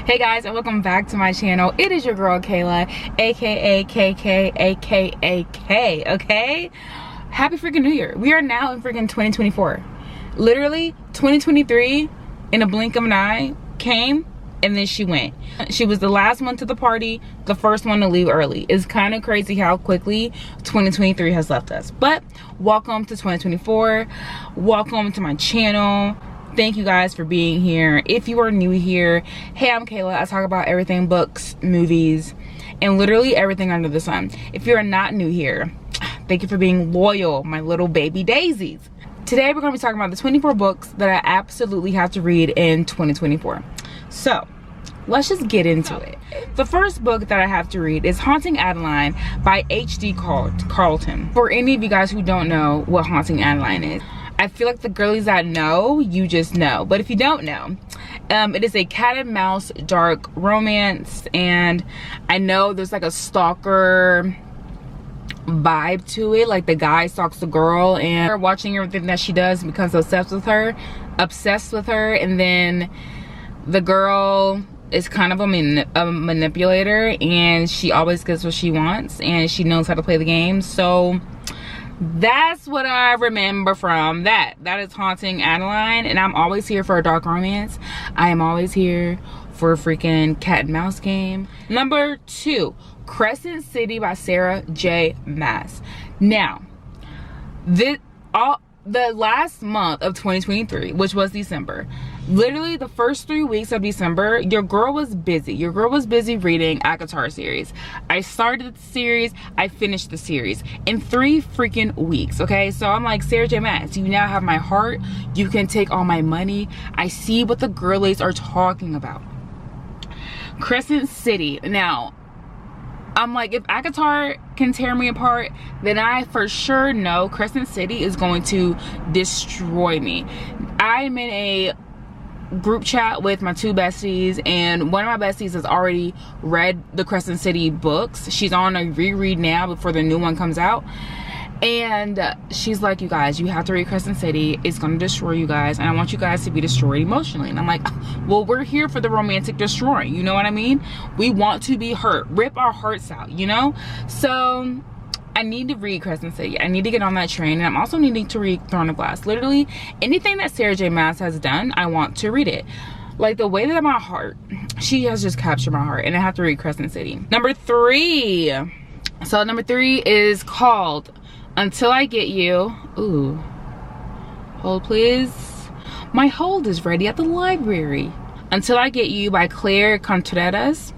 Hey guys, and welcome back to my channel. It is your girl Kayla, aka KK, aka K, okay? Happy freaking New Year. We are now in freaking 2024. Literally, 2023, in a blink of an eye, came and then she went. She was the last one to the party, the first one to leave early. It's kind of crazy how quickly 2023 has left us. But welcome to 2024. Welcome to my channel. Thank you guys for being here. If you are new here, hey, I'm Kayla. I talk about everything books, movies, and literally everything under the sun. If you're not new here, thank you for being loyal, my little baby daisies. Today we're going to be talking about the 24 books that I absolutely have to read in 2024. So let's just get into it. The first book that I have to read is Haunting Adeline by H.D. Carlton. For any of you guys who don't know what Haunting Adeline is, I feel like the girlies that know, you just know. But if you don't know, it is a cat and mouse dark romance, and I know there's like a stalker vibe to it. Like the guy stalks the girl and watching everything that she does and becomes obsessed with her, and then the girl is kind of a manipulator, and she always gets what she wants, and she knows how to play the game. So that's what I remember from that. That is Haunting Adeline, and I'm always here for a dark romance. I am always here for a freaking cat and mouse game. Number 2, Crescent City by Sarah J. Maas. Now, the last month of 2023, which was December, literally the first 3 weeks of December, your girl was busy. Your girl was busy reading ACOTAR series. I started the series, I finished the series in 3 freaking weeks, okay? So I'm like, Sarah J. Maas, you now have my heart. You can take all my money. I see what the girlies are talking about. Crescent City. Now, I'm like, if ACOTAR can tear me apart, then I for sure know Crescent City is going to destroy me. I'm in a group chat with my 2 besties, and one of my besties has already read the Crescent City books. She's on a reread now before the new one comes out, and she's like, you guys, you have to read Crescent City. It's going to destroy you guys, and I want you guys to be destroyed emotionally. And I'm like, well, we're here for the romantic destroying, you know what I mean? We want to be hurt, rip our hearts out, you know? So I need to read Crescent City. I need to get on that train, and I'm also needing to read Throne of Glass. Literally anything that Sarah J. Maas has done, I want to read it. Like the way that my heart, she has just captured my heart, and I have to read Crescent City. Number 3. So number 3 is called Until I Get You. Ooh, hold please. My hold is ready at the library. Until I Get You by Claire Contreras.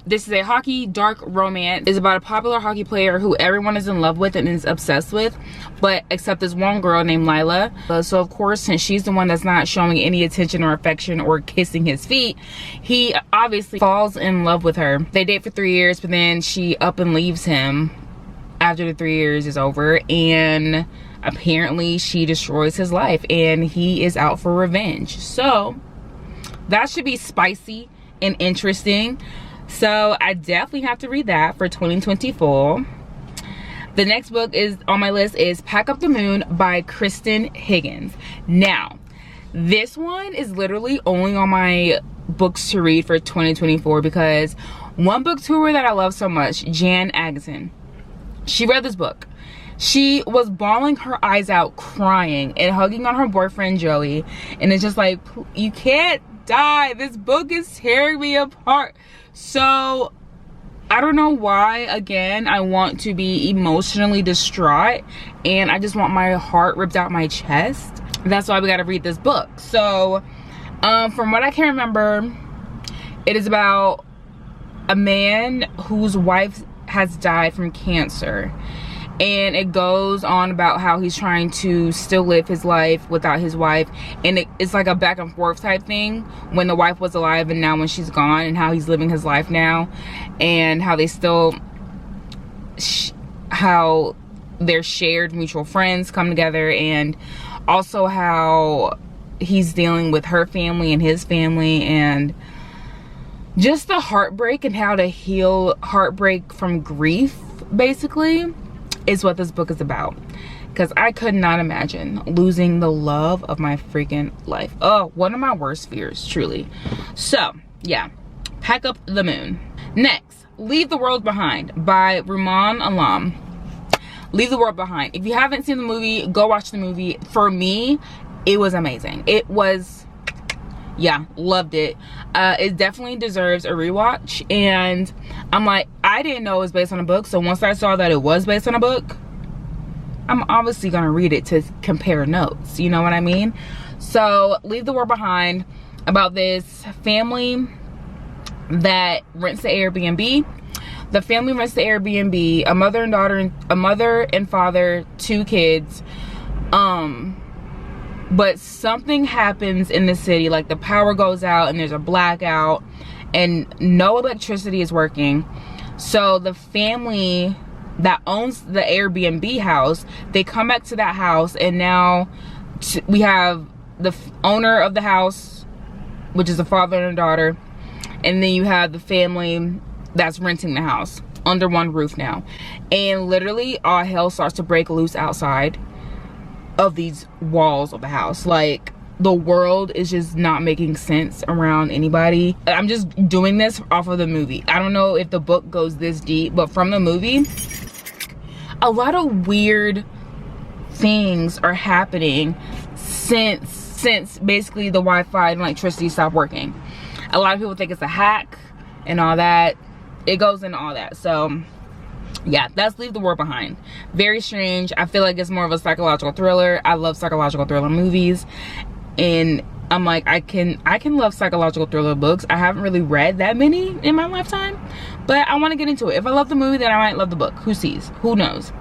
This is a hockey dark romance. It's about a popular hockey player who everyone is in love with and is obsessed with, but except this one girl named Lila. So of course, since she's the one that's not showing any attention or affection or kissing his feet, he obviously falls in love with her. They date for 3 years, but then she up and leaves him after the 3 years is over, and apparently she destroys his life, and he is out for revenge. So that should be spicy and interesting. So I definitely have to read that for 2024. The next book is on my list is Pack Up the Moon by Kristen Higgins. Now, this one is literally only on my books to read for 2024 because one booktuber that I love so much, Jan Agason, she read this book. She was bawling her eyes out, crying and hugging on her boyfriend Joey, and it's just like, you can't die. This book is tearing me apart. So I don't know why, again, I want to be emotionally distraught, and I just want my heart ripped out my chest. That's why we got to read this book. So from what I can remember, it is about a man whose wife has died from cancer, and it goes on about how he's trying to still live his life without his wife, and it's like a back and forth type thing when the wife was alive and now when she's gone, and how he's living his life now, and how they still how their shared mutual friends come together, and also how he's dealing with her family and his family, and just the heartbreak and how to heal heartbreak from grief, basically, is what this book is about. Because I could not imagine losing the love of my freaking life. Oh, one of my worst fears, truly. So yeah, pack up the moon. Next, Leave the World Behind by Ruman Alam. Leave the World Behind. If you haven't seen the movie, go watch the movie. For me, it was amazing. It was, yeah, loved it. It definitely deserves a rewatch. And I'm like, I didn't know it was based on a book. So once I saw that it was based on a book, I'm obviously gonna read it to compare notes. You know what I mean? So Leave the World Behind, about this family that rents the Airbnb. The family rents the Airbnb, a mother and daughter, a mother and father, 2 kids. But something happens in the city, like the power goes out and there's a blackout and no electricity is working. So the family that owns the Airbnb house, they come back to that house, and now we have the owner of the house, which is a father and a daughter, and then you have the family that's renting the house under one roof now. And literally all hell starts to break loose outside of these walls of the house. Like, the world is just not making sense around anybody. I'm just doing this off of the movie. I don't know if the book goes this deep, but from the movie, a lot of weird things are happening since basically the Wi-Fi and electricity stopped working. A lot of people think it's a hack and all that. It goes into all that. So yeah, that's Leave the World Behind. Very strange. I feel like it's more of a psychological thriller. I love psychological thriller movies, and I'm like, I can love psychological thriller books. I haven't really read that many in my lifetime, but I want to get into it. If I love the movie, then I might love the book. Who sees? Who knows?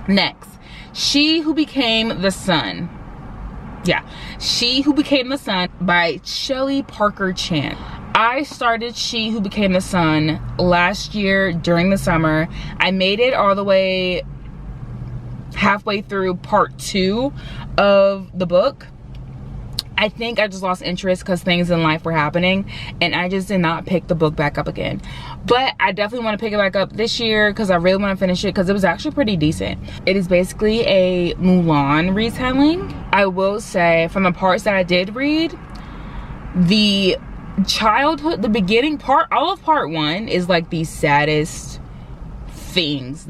Next, She Who Became the Sun. Yeah, She Who Became the Sun by Shelley Parker Chan. I started She Who Became the Sun last year during the summer. I made it all the way halfway through part 2 of the book. I think I just lost interest because things in life were happening, and I just did not pick the book back up again. But I definitely want to pick it back up this year because I really want to finish it, because it was actually pretty decent. It is basically a Mulan retelling. I will say, from the parts that I did read, the childhood, the beginning part, all of part 1 is like the saddest things.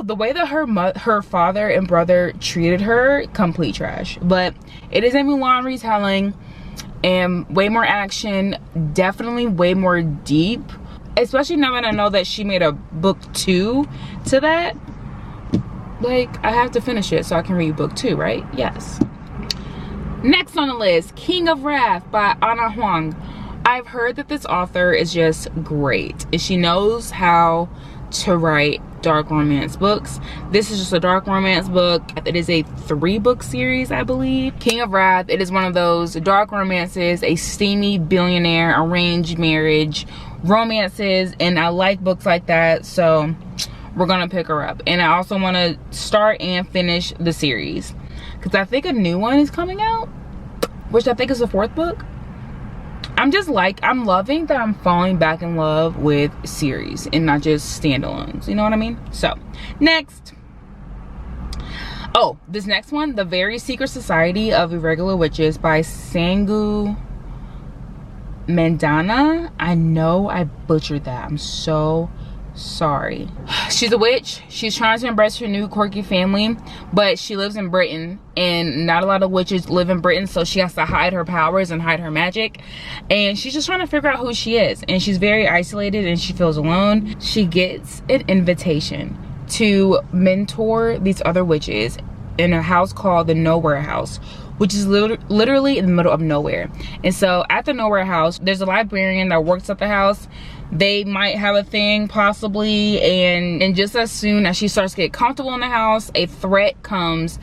The way that her father and brother treated her, complete trash. But it is a Mulan retelling, and way more action, definitely way more deep, especially now that I know that she made a book 2 to that. Like, I have to finish it so I can read book 2, right? Yes. Next on the list, King of Wrath by Ana Huang. I've heard that this author is just great, and she knows how to write dark romance books. This is just a dark romance book. It is a 3-book series, I believe. King of Wrath, it is one of those dark romances, a steamy billionaire arranged marriage romances, and I like books like that, so we're gonna pick her up. And I also want to start and finish the series, because I think a new one is coming out, which I think is the 4th book. I'm loving that I'm falling back in love with series and not just standalones, you know what I mean? So next, oh, this next one, The Very Secret Society of Irregular Witches by Sangu Mandana. I know I butchered that. I'm so sorry. She's a witch. She's trying to embrace her new quirky family, but she lives in Britain, and not a lot of witches live in Britain, so she has to hide her powers and hide her magic, and she's just trying to figure out who she is, and she's very isolated and she feels alone. She gets an invitation to mentor these other witches in a house called the Nowhere House, which is literally in the middle of nowhere. And so at the Nowhere House, there's a librarian that works at the house. They might have a thing, possibly, and just as soon as she starts to get comfortable in the house, a threat comes.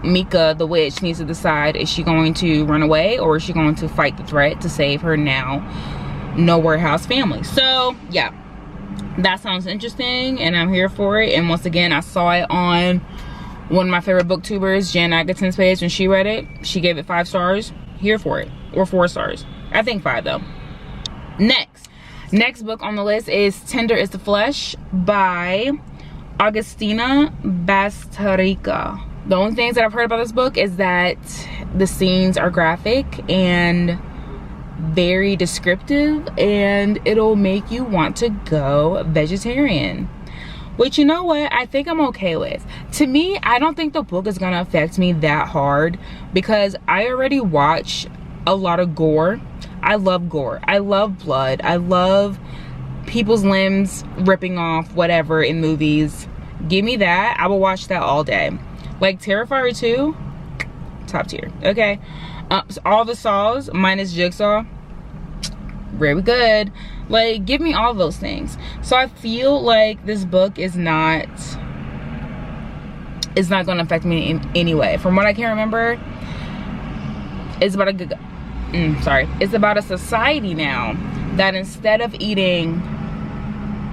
Mika, the witch, needs to decide, is she going to run away, or is she going to fight the threat to save her now Nowhere House family? So yeah, that sounds interesting, and I'm here for it. And once again, I saw it on one of my favorite booktubers, Jan Atkinson's page. When she read it, she gave it 5 stars. Here for it. Or 4 stars. I think 5 though. Next book on the list is Tender is the Flesh by Augustina Bastarrica. The only things that I've heard about this book is that the scenes are graphic and very descriptive, and it'll make you want to go vegetarian. Which, you know what, I think I'm okay with. To me, I don't think the book is gonna affect me that hard because I already watch a lot of gore. I love gore. I love blood. I love people's limbs ripping off, whatever, in movies. Give me that. I will watch that all day. Like Terrifier 2, top tier, okay? So all the Saws, minus Jigsaw, very good. Like, give me all those things. So I feel like this book is not gonna affect me in any way. From what I can remember, it's about it's about a society now that instead of eating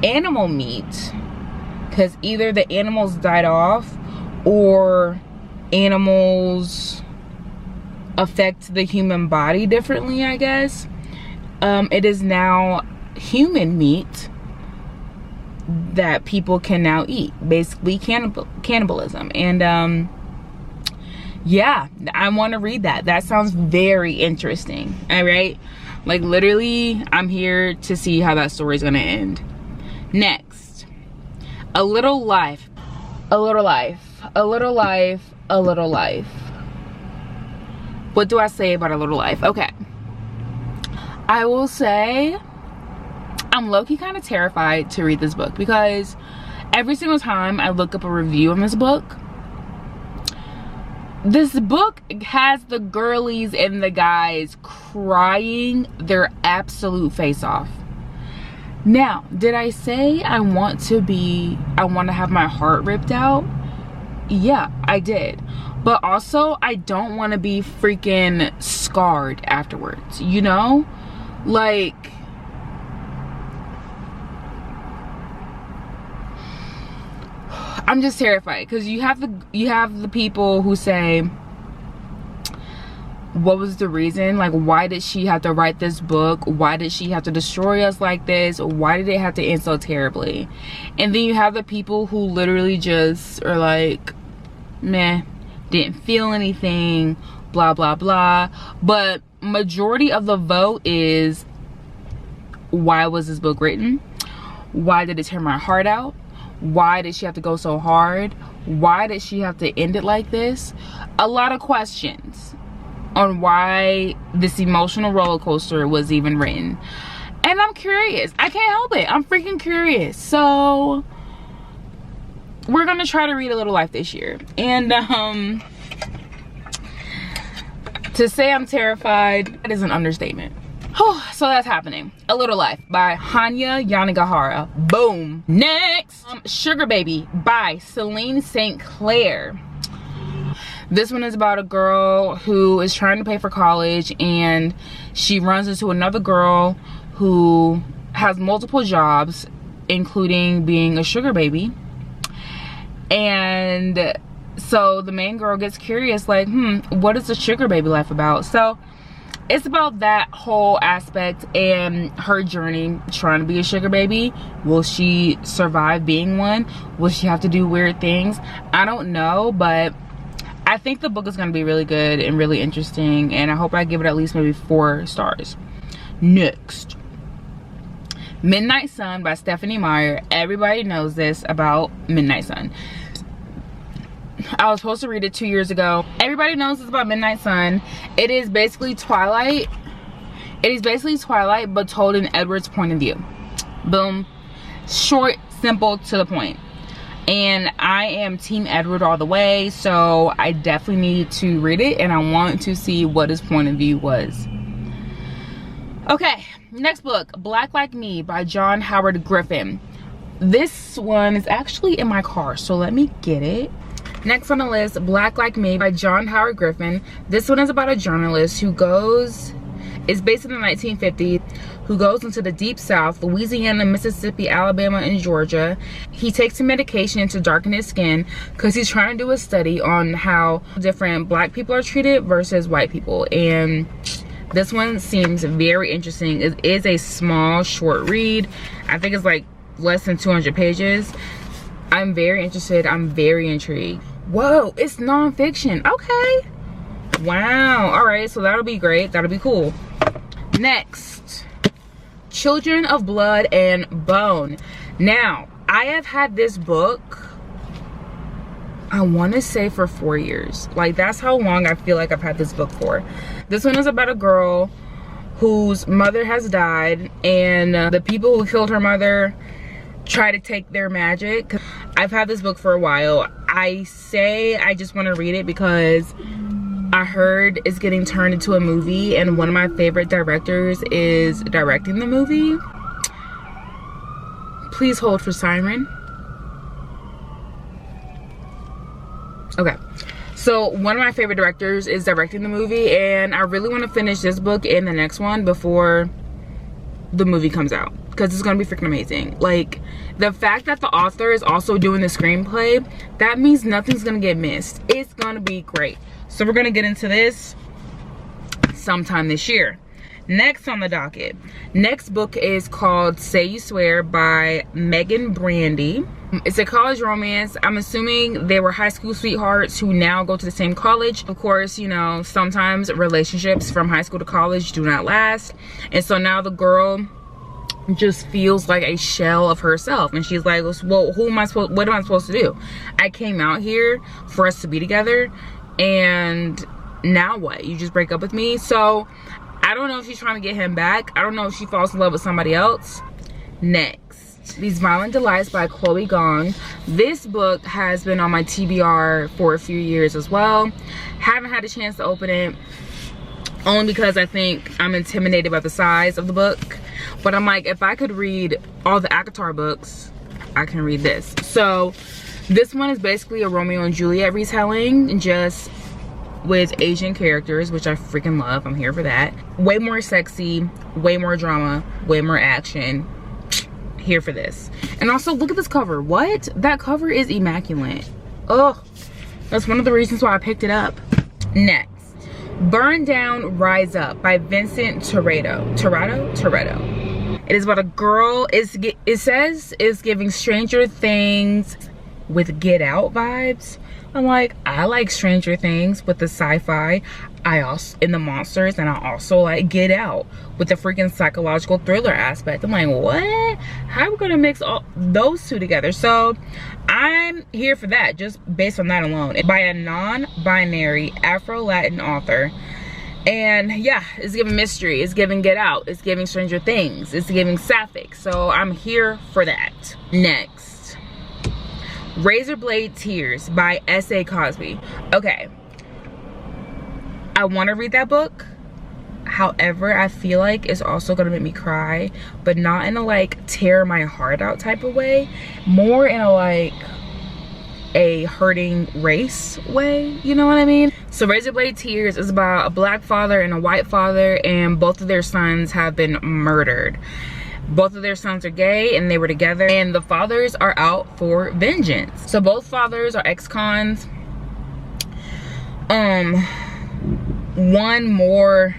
animal meat, because either the animals died off or animals affect the human body differently, I guess. It is now human meat that people can now eat, basically cannibalism. And yeah, I want to read that. That sounds very interesting. All right, like literally I'm here to see how that story is going to end. Next, A Little Life. A Little Life, A Little Life, A Little Life. What do I say about A Little Life? Okay, I will say I'm low-key kind of terrified to read this book because every single time I look up a review on this book has the girlies and the guys crying their absolute face off. Now, did I say I want to have my heart ripped out? Yeah, I did. But also, I don't want to be freaking scarred afterwards, you know? Like, I'm just terrified because you have the people who say, what was the reason? Like, why did she have to write this book? Why did she have to destroy us like this? Why did it have to end so terribly? And then you have the people who literally just are like, meh, didn't feel anything, blah blah blah. But majority of the vote is, why was this book written? Why did it tear my heart out? Why did she have to go so hard? Why did she have to end it like this? A lot of questions on why this emotional roller coaster was even written. And I'm curious. I can't help it. I'm freaking curious. So we're gonna try to read A Little Life this year. And to say I'm terrified, that is an understatement. So that's happening. A Little Life by Hanya Yanagihara. Boom. Next, Sugar Baby by Celine St. Clair. This one is about a girl who is trying to pay for college, and she runs into another girl who has multiple jobs, including being a sugar baby. And so the main girl gets curious, like, what is the sugar baby life about? So it's about that whole aspect and her journey trying to be a sugar baby. Will she survive being one? Will she have to do weird things? I don't know, but I think the book is going to be really good and really interesting, and I hope I give it at least maybe 4 stars. Next, Midnight Sun by Stephanie Meyer. Everybody knows this about Midnight Sun. I was supposed to read it 2 years ago. Everybody knows it's about Midnight Sun. It is basically Twilight. It is basically Twilight, but told in Edward's point of view. Boom. Short, simple, to the point. And I am Team Edward all the way, so I definitely need to read it, and I want to see what his point of view was. Okay, next book, Black Like Me by John Howard Griffin. This one is actually in my car, so let me get it. Next on the list, Black Like Me by John Howard Griffin. This one is about a journalist who it's based in the 1950s, who goes into the deep south, Louisiana, Mississippi, Alabama, and Georgia. He takes some medication to darken his skin because he's trying to do a study on how different black people are treated versus white people. And this one seems very interesting. It is a small, short read. I think it's like less than 200 pages. I'm very interested. I'm very intrigued. Whoa, it's nonfiction. Okay. Wow. All right, so that'll be great. That'll be cool. Next, Children of Blood and Bone. Now, I have had this book, I want to say, for 4 years. Like, that's how long I feel like I've had this book for. This one is about a girl whose mother has died, and the people who killed her mother try to take their magic. I've had this book for a while. I say I just want to read it because I heard it's getting turned into a movie, and one of my favorite directors is directing the movie. Please hold for siren. Okay, so one of my favorite directors is directing the movie, and I really want to finish this book and the next one before the movie comes out, because it's gonna be freaking amazing. Like, the fact that the author is also doing the screenplay, that means nothing's gonna get missed. It's gonna be great. So we're gonna get into this sometime this year. Next on the docket, next book is called Say You Swear by Megan Brandy. It's a college romance. I'm assuming they were high school sweethearts who now go to the same college. Of course, you know, sometimes relationships from high school to college do not last. And so now the girl just feels like a shell of herself, and she's like, well, what am I supposed to do? I came out here for us to be together, and now what? You just break up with me? So I don't know if she's trying to get him back. I don't know if she falls in love with somebody else. Next, These Violent Delights by Chloe Gong. This book has been on my TBR for a few years as well. Haven't had a chance to open it, only because I think I'm intimidated by the size of the book. But I'm like, if I could read all the ACOTAR books, I can read this. So this one is basically a Romeo and Juliet retelling, just with Asian characters, which I freaking love. I'm here for that. Way more sexy, way more drama, way more action. Here for this. And also, look at this cover. What? That cover is immaculate. Oh, that's one of the reasons why I picked it up. Next, Burn Down, Rise Up by Vincent Toretto. It is about a girl. It says it's giving Stranger Things with Get Out vibes. I'm like, I like Stranger Things with the sci-fi, I also in the monsters, and I also like Get Out with the freaking psychological thriller aspect. I'm like, what? How are we gonna mix all those two together? So I'm here for that, just based on that alone. By a non-binary Afro-Latin author. And yeah, it's giving mystery, it's giving Get Out, it's giving Stranger Things, it's giving Sapphic. So I'm here for that. Next, Razorblade Tears by S.A. Cosby. Okay, I want to read that book. However, I feel like it's also gonna make me cry, but not in a like tear my heart out type of way, more in a like a hurting race way, you know what I mean? So Razorblade Tears is about a black father and a white father, and both of their sons have been murdered. Both of their sons are gay, and they were together, and the fathers are out for vengeance. So both fathers are ex-cons. One more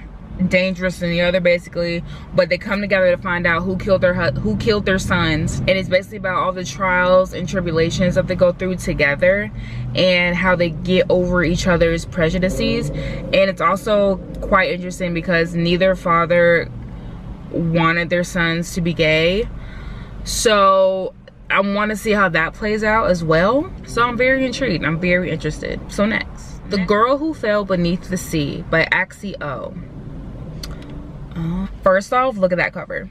dangerous than the other, basically, but they come together to find out who killed their sons. And it's basically about all the trials and tribulations that they go through together, and how they get over each other's prejudices. And it's also quite interesting because neither father wanted their sons to be gay, so I want to see how that plays out as well. So I'm very intrigued, I'm very interested. So next, The Girl Who Fell Beneath the Sea by Axie O. First off, look at that cover.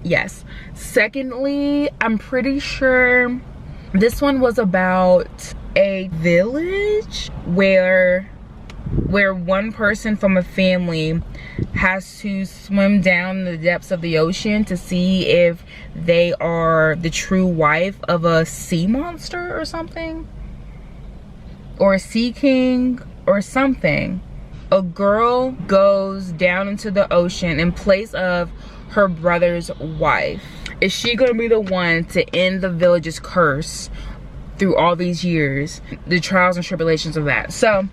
Yes. Secondly, I'm pretty sure this one was about a village where one person from a family has to swim down the depths of the ocean to see if they are the true wife of a sea monster or something, or a sea king or something. A girl goes down into the ocean in place of her brother's wife. Is she gonna be the one to end the village's curse through all these years? The trials and tribulations of that. So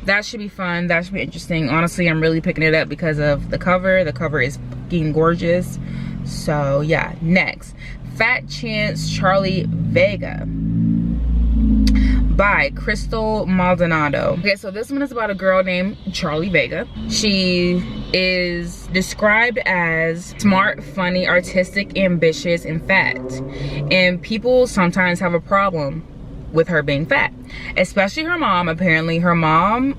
that should be fun, that should be interesting. Honestly, I'm really picking it up because of the cover. The cover is fucking gorgeous. So yeah. Next, Fat Chance Charlie Vega by Crystal Maldonado. Okay, so this one is about a girl named Charlie Vega. She is described as smart, funny, artistic, ambitious, and fat. And people sometimes have a problem with her being fat, especially her mom. Apparently her mom,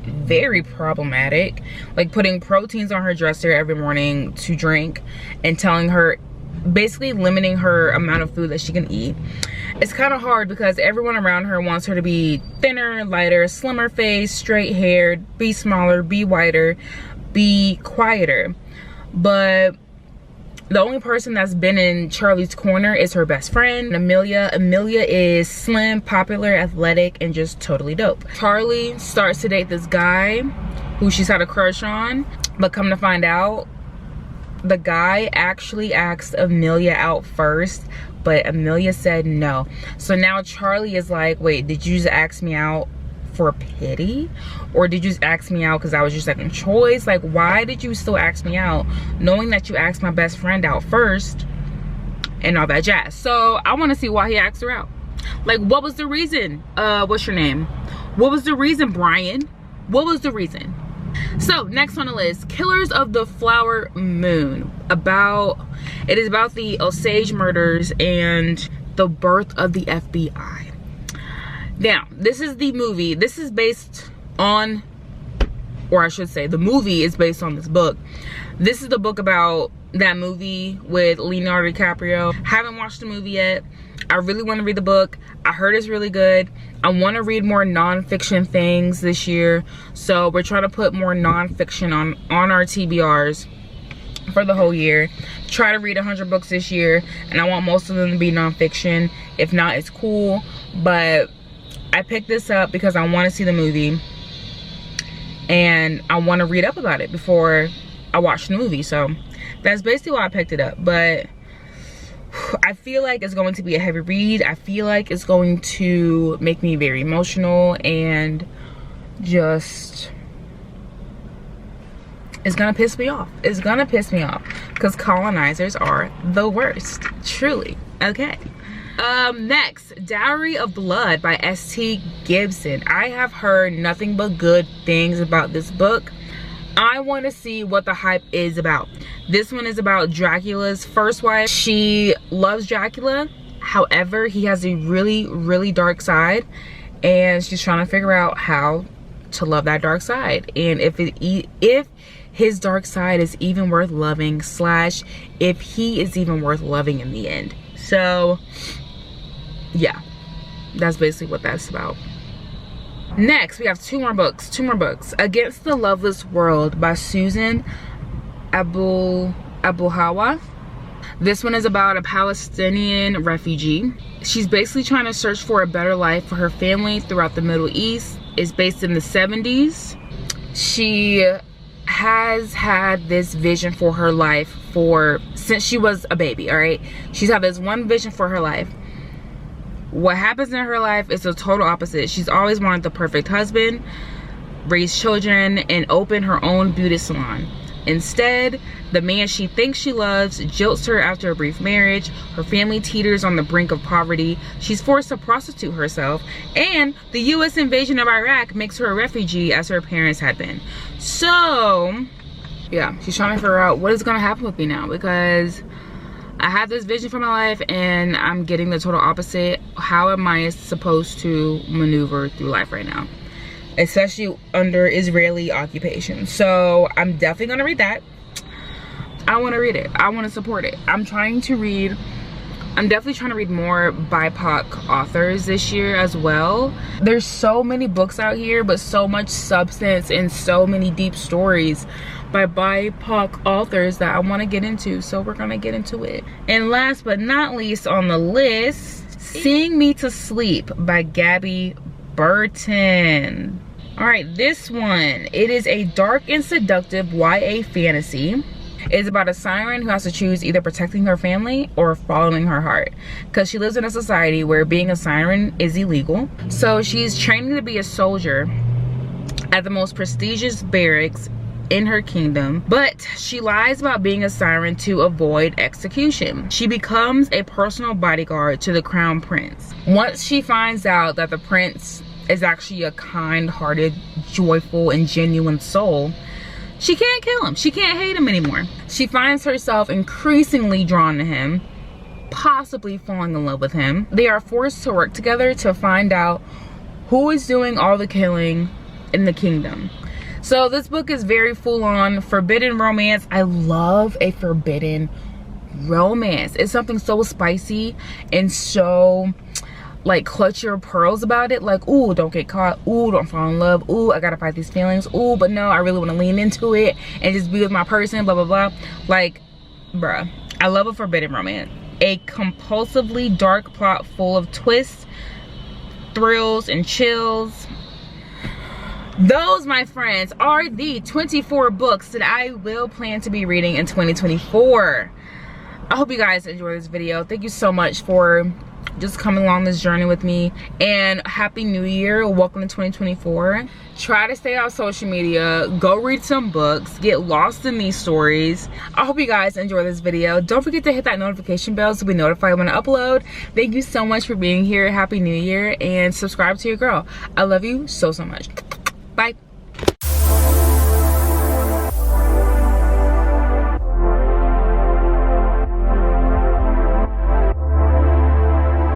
very problematic, like putting proteins on her dresser every morning to drink and telling her, basically limiting her amount of food that she can eat. It's kind of hard because everyone around her wants her to be thinner, lighter, slimmer face, straight haired, be smaller, be whiter, be quieter. But the only person that's been in Charlie's corner is her best friend, Amelia. Amelia is slim, popular, athletic, and just totally dope. Charlie starts to date this guy who she's had a crush on, but come to find out, the guy actually asked Amelia out first, but Amelia said no. So now Charlie is like, wait, did you just ask me out for pity? Or did you just ask me out because I was your second choice? Like, why did you still ask me out knowing that you asked my best friend out first and all that jazz? So I want to see why he asked her out. Like, what was the reason? What's your name? What was the reason, Brian? What was the reason? So next on the list, Killers of the Flower Moon. It is about the Osage murders and the birth of the FBI. Now, this is the movie. This is based on, or I should say, the movie is based on this book. This is the book about that movie with Leonardo DiCaprio. Haven't watched the movie yet. I really want to read the book. I heard it's really good. I want to read more nonfiction things this year. So we're trying to put more nonfiction on our TBRs for the whole year. Try to read 100 books this year. And I want most of them to be nonfiction. If not, it's cool. But I picked this up because I want to see the movie. And I want to read up about it before I watch the movie. So that's basically why I picked it up. But I feel like it's going to be a heavy read. I feel like it's going to make me very emotional and just, it's gonna piss me off. It's gonna piss me off because colonizers are the worst, truly. Okay. Next, Dowry of Blood by S.T. Gibson. I have heard nothing but good things about this book. I want to see what the hype is about. This one is about Dracula's first wife. She loves Dracula. However, he has a really, really dark side. And she's trying to figure out how to love that dark side. And if his dark side is even worth loving, / if he is even worth loving in the end. So, yeah. That's basically what that's about. Next, we have two more books. Against the Loveless World by Susan Abuhawa. This one is about a Palestinian refugee. She's basically trying to search for a better life for her family throughout the Middle East. It's based in the 70s. She has had this vision for her life since she was a baby, all right? She's had this one vision for her life. What happens in her life is the total opposite. She's always wanted the perfect husband, raise children, and open her own beauty salon. Instead, the man she thinks she loves jilts her after a brief marriage. Her family teeters on the brink of poverty. She's forced to prostitute herself. And the U.S. invasion of Iraq makes her a refugee as her parents had been. So, yeah, she's trying to figure out what is going to happen with me now, because I have this vision for my life and I'm getting the total opposite. How am I supposed to maneuver through life right now, especially under Israeli occupation? So I'm definitely gonna read that. I want to read it. I want to support it. I'm definitely trying to read more BIPOC authors this year as well. There's so many books out here, but so much substance and so many deep stories by BIPOC authors that I want to get into, so we're gonna get into it. And last but not least on the list, Sing Me to Sleep by Gabby Burton. All right, this one, it is a dark and seductive YA fantasy. It's about a siren who has to choose either protecting her family or following her heart, because she lives in a society where being a siren is illegal. So she's training to be a soldier at the most prestigious barracks in her kingdom, but she lies about being a siren to avoid execution. She becomes a personal bodyguard to the crown prince. Once she finds out that the prince is actually a kind-hearted, joyful, and genuine soul, she can't kill him. She can't hate him anymore. She finds herself increasingly drawn to him, possibly falling in love with him. They are forced to work together to find out who is doing all the killing in the kingdom. So this book is very full-on forbidden romance. I love a forbidden romance. It's something so spicy and so like clutch your pearls about it. Like, ooh, don't get caught. Ooh, don't fall in love. Ooh, I gotta fight these feelings. Ooh, but no, I really want to lean into it and just be with my person, blah blah blah. Like, bruh, I love a forbidden romance. A compulsively dark plot full of twists, thrills, and chills. Those, my friends, are the 24 books that I will plan to be reading in 2024. I hope you guys enjoy this video. Thank you so much for just coming along this journey with me, and happy new year. Welcome to 2024. Try to stay off social media, go read some books, get lost in these stories. I hope you guys enjoy this video. Don't forget to hit that notification bell so be notified when I upload. Thank you so much for being here. Happy new year, and subscribe to your girl. I love you so much. Bye.